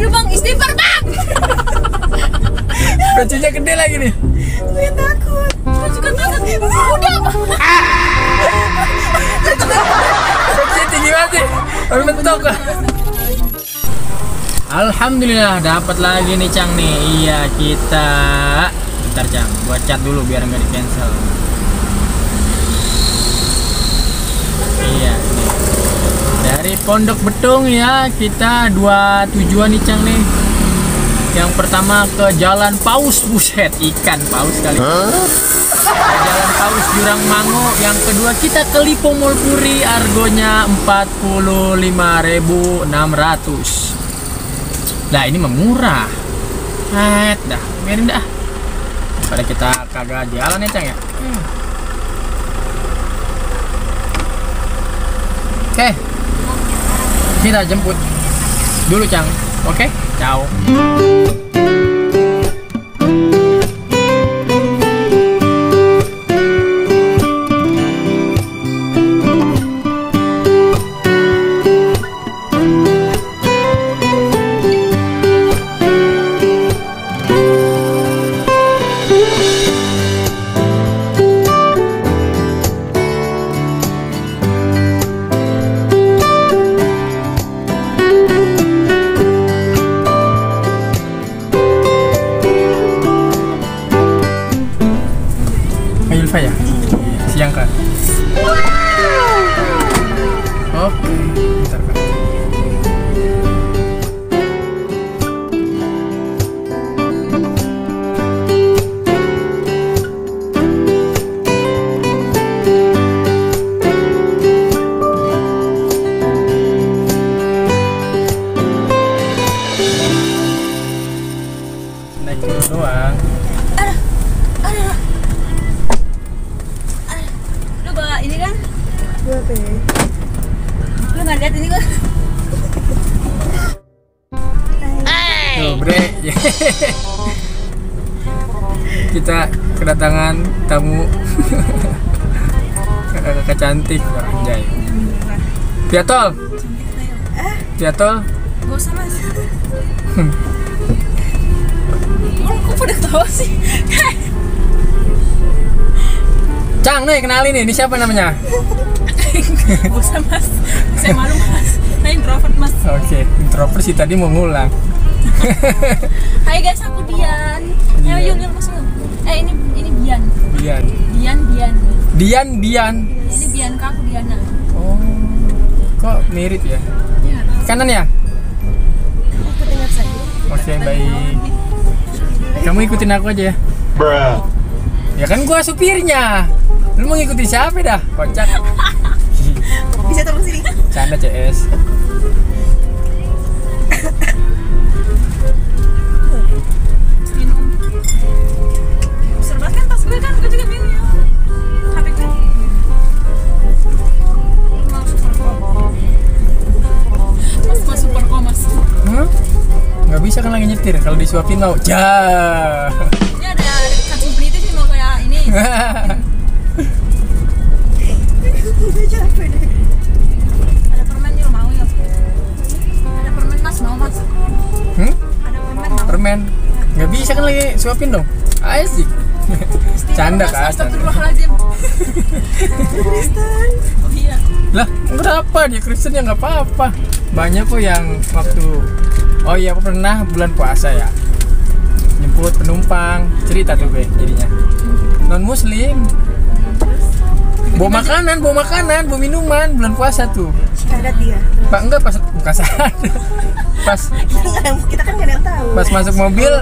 Aduh bang, istighfar bang. Kuncinya gede lagi nih. Gue takut. Gue juga takut. Udah bang. Kuncinya tinggi banget sih. Tapi mentok. Alhamdulillah dapat lagi nih Cang nih. Iya kita. Bentar Cang, buat cat dulu biar nggak di cancel. Iya nih. Dari Pondok Betung ya, kita 2 tujuan nih Cang nih. Yang pertama ke Jalan Paus, buset ikan paus kali. Jalan Paus Jurang Mango. Yang kedua kita ke Lipo Mall Puri, argonya 45.600. Nah ini murah. Dah, biarin dah. Pada kita kagak jalan ya Cang ya. Oke. Kita jemput dulu Cang. Oke, ciao. Ya? Siang kan? Oke, bentar kan. Naik dulu doang. Ini kan gue apa ya? Lu nggak lihat ini kan? Tuh bre. Kita kedatangan tamu. Kakak cantik, anjay. Piatol. Piatol. Gak usah mas. Kok pada ketawa sih? Cang nih kenalin nih, ini siapa namanya? Gak usah mas, saya malu mas. Nah introvert mas. Oke, introvert sih tadi mau ngulang. Hai guys, aku Dian. Ayo Yul masuk. Ini Bian. Bian. Dian. Ini Bianca, aku Diana. Oh, kok mirip ya? Iya. Kanan ya? Aku dengar saja. Oke, baik. Kamu ikutin aku aja ya. Bruh. Ya kan gua supirnya. Lu mau ngikutin siapa dah? Kocak. Bisa tolong sini. Canda CS. Minum. Serbat kan tas gue kan, gue juga minum. HP gue. Mas super kok mas. Nggak bisa kan lagi nyetir kalau disuapin mau. Ja. Ini ada kacang peliti sih mau kayak ini. Udah capek deh. Ada permen yuk mau yuk. Ada permen mas mau mas. Ada permen mau. Permen. Nggak bisa kan lagi suapin dong. Asik. Canda kan. Astagfirullahaladzim. Kristen. Oh iya. Lah, berapa dia Kristen ya nggak apa-apa. Banyak kok yang waktu. Oh iya, aku pernah bulan puasa ya. Jemput penumpang, cerita tuh gue jadinya. Non Muslim. Bawa makanan, bawa minuman bulan puasa tuh. Syahadat dia. Pak enggak pas bukan syahadat. Pas Kita kan nggak ada yang tahu. pas masuk mobil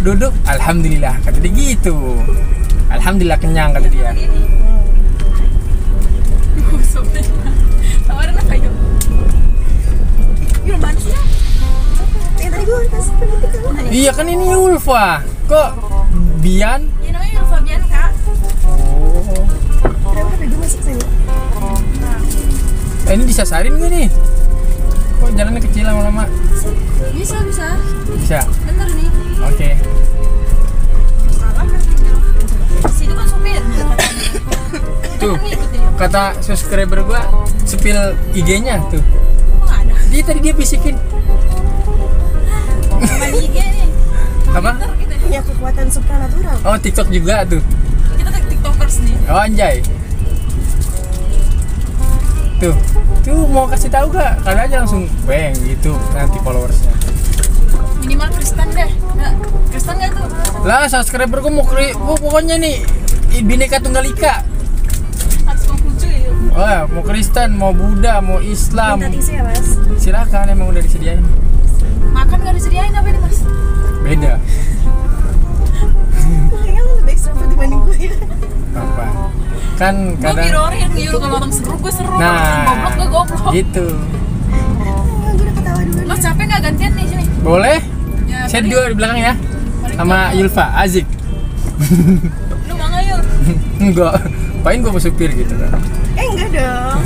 duduk, alhamdulillah kata dia gitu. Alhamdulillah kenyang kata dia. Tawaran apa yuk? Yuk mana sih? Yang tadi gue kasih pendidikan. Iya kan ini Ulfa. Kok Bian? Ya namanya Ulfa Bianca. Oh. Kenapa HP gue masuk sini? Ini disasarin gak nih? Kok jalannya kecil lama-lama? Bisa. Bisa. Bener nih. Oke. Salah kan? Situ kan supir. Tuh. Kan ngikutin yuk. Kata subscriber gua spill IG-nya tuh. Kok nggak ada? Tadi dia bisikin. Oh, TikTok juga tuh. Kita tiktokers nih. Oh, anjay. Tuh mau kasih tahu gak? Kalian aja langsung bang gitu nanti followersnya. Minimal Kristen deh. Nggak, Kristen nggak tuh? Lah subscriber gue pokoknya nih Bhinneka Tunggal Ika. Harus Konghucu ya. Oh, mau Kristen, mau Buddha, mau Islam. Minta tisu ya mas? Silakan, emang udah disediain. Makan nggak disediain apa ini mas? Beda. Kayaknya lu lebih extrovert dibanding gue ya. Apa? Kan Gue kadang mirrorin gitu, kalau orang seru gue seru, kalau orang goblok gue goblok. gitu. Gue udah ketawa dulu. Mas capek nggak gantian nih sini? Boleh? Ya, Saya paling- dua di belakang ya. paling Sama capek. Yulfa, Azik. Lu mau nggak Yul? Enggak. Paling gue mau supir gitu kan. Enggak dong.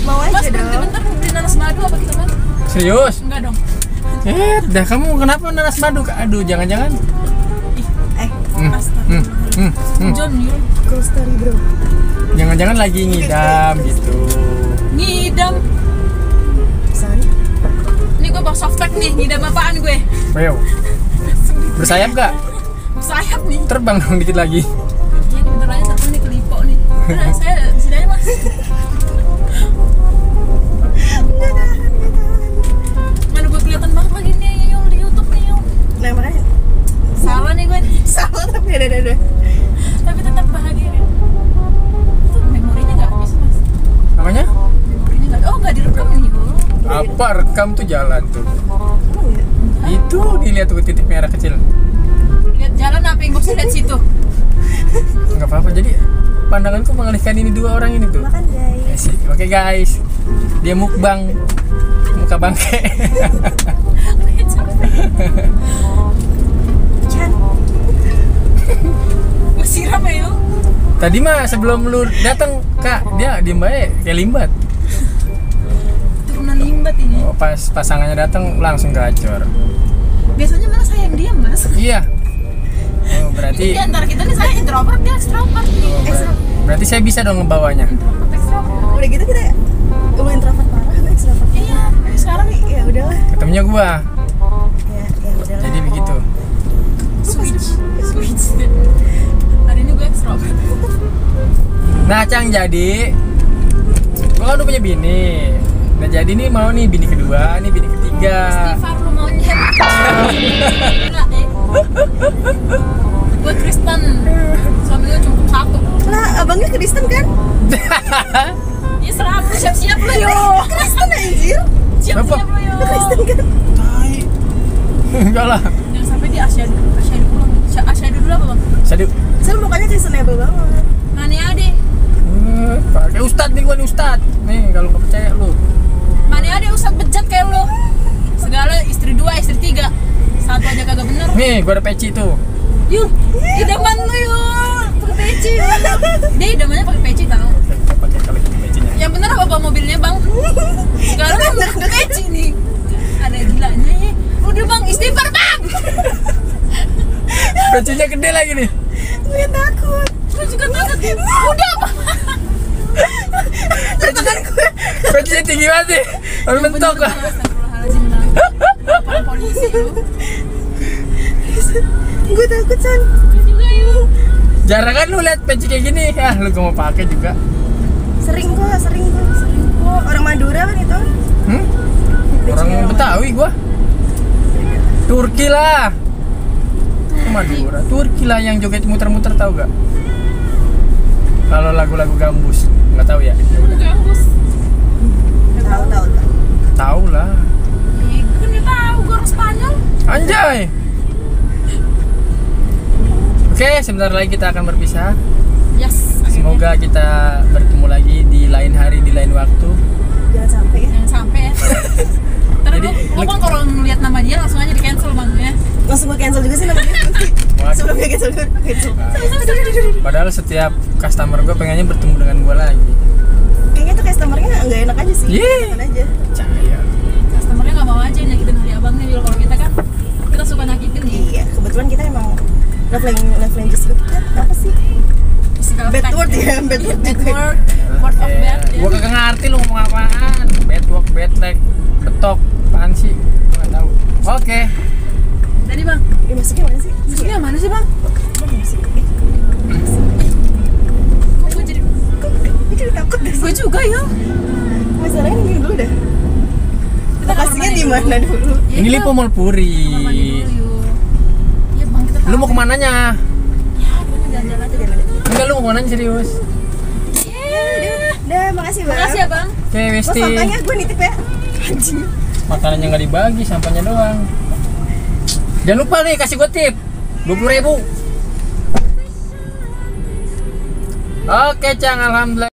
Mau Mas aja berhenti dong. bentar mau beli nanas madu apa kita mas? Serius? Enggak dong. Dah kamu kenapa nanas madu? Aduh, jangan-jangan. Astaga. John Yul. Cool story bro. Jangan-jangan lagi ngidam gitu. Ngidam. San. Ini gue bawa softpack nih, ngidam apaan gue? Wow. Bersayap gak? Sayap nih. Terbang dong dikit lagi. Iya nih bentar lagi terbang nih ke Lipo nih. Udah saya di sini aja mas. Enggak tahan. Mana gue kelihatan banget lagi nih Yul di YouTube nih Yul. Nah makanya Salah nih gue nih. salah tapi ada. Tapi tetap bahagia kan. Itu memorinya nggak habis mas. Namanya? Memorinya nggak. Oh nggak direkam nih Yul. Apa rekam tuh jalan tuh. Emang ya? Itu dilihat tuh titik merah kecil. Lihat jalan apa yang gue bisa lihat situ. Nggak apa-apa. Jadi pandanganku mengalihkan ini dua orang ini tuh. Makan guys. Asik. Oke guys. Dia mukbang muka bangke. Chan. Gue siram ya Yul. Tadi mah sebelum lu datang Kak, dia diem baik kayak limbat. Turunan limbat ini. Oh, pas pasangannya datang langsung gacor. Biasanya malah saya yang diam mas. Iya. Oh, berarti Di antara kita nih saya introvert dia extrovert nih. berarti saya bisa dong ngebawanya. Introvert extrovert. Udah gitu kita lu introvert parah, lu extrovert. Iya. Sekarang ya udahlah. Ketemunya gua. Ya udahlah. Jadi begitu. Switch. Hari ini gue extrovert. Nah, Cang, jadi gua kan udah punya bini. Nah, jadi nih mau nih bini kedua, nih bini ketiga. Istighfar lu monyet. Gila gue Kristen. Suami gue cuma satu. Lah abangnya Kristen kan? Iya selalu siap-siap lu yo. Kristen anjir. Siap-siap lu yo. Lu Kristen kan? Tai. Enggak lah. Jangan sampai dia asyhadu ulang. Asyhadu dulu apa bang? Sadu. Saya mukanya Kristenable banget. Mana ade? Pakai ustad nih gua nih ustad. Nih kalau nggak percaya lu. Mana ade usah bejat kayak lu. Segala istri 2, istri 3. Satu aja kagak bener. Nih gua ada peci tuh. Yuk, idaman lu yuk. Pakai peci. Dia idamannya pakai peci tau. Pakai kalau gitu pecinya. Yang bener apa bawa mobilnya bang? Sekarang kan pakai peci nih. Ada gilanya ya. Udah bang, istighfar bang. Pecinya gede lagi nih. Gue takut. Gue juga takut. Udah bang. Tangan gue. Pecinya tinggi banget nih. Harus mentok gua. Astagfirullahaladzim bang. Lapor polisi lu. Gue takut San. Gue juga yuk. Jarang kan lu lihat peci kayak gini. Ya, lu gak mau pakai juga. Sering kok. Orang Madura kan itu. Orang Betawi gua. Turki lah. Madura. Turki lah yang joget muter-muter tahu gak? Kalau lagu-lagu gambus, nggak tahu ya? Gambus. Tahu. Tahu lah. Ih, gue kan gak tahu. Gue orang Spanyol. Anjay. Oke, sebentar lagi kita akan berpisah. Yes. Semoga kita bertemu lagi di lain hari, di lain waktu. Jangan sampai ya. Jangan sampai ya. Ntar Jadi, gue bang kalau ngeliat nama dia langsung aja di cancel bang ya. Langsung gue cancel juga sih namanya. Waduh. Sebelum gue cancel. Padahal setiap customer gue pengennya bertemu dengan gue lagi. Kayaknya tuh customernya nggak enak aja sih. Yeay. Enak aja. Percaya. Customernya nggak mau aja nyakitin hari abangnya. Kalau kita kan kita suka nyakitin nih. Iya, kebetulan kita emang love language kita apa sih? Segala Bad fact. word ya, bad word. Bad word. Word of bad. Ya. Gue kagak ngerti lu ngomong apaan. Bad work, bad leg, betok, apaan sih? Gue nggak tahu. Oke. Tadi bang. Masuknya mana sih? Maksudnya mana sih bang? Asik. Kok gue jadi Takut deh. gue juga ya. Masalahnya ini dulu dah. Kita Lokasinya di mana dulu? Ini Lipo Mall Puri. Iya bang, kita Lu mau kemananya? jalan-jalan aja. Enggak, lu mau kemananya serius? Dah, makasih bang. Makasih ya bang. Oke, Oh, Westi. sampahnya gue nitip ya. Anjing. Makanannya nggak dibagi, sampahnya doang. Jangan lupa nih kasih gue tip 20.000. Oke, Cang, alhamdulillah.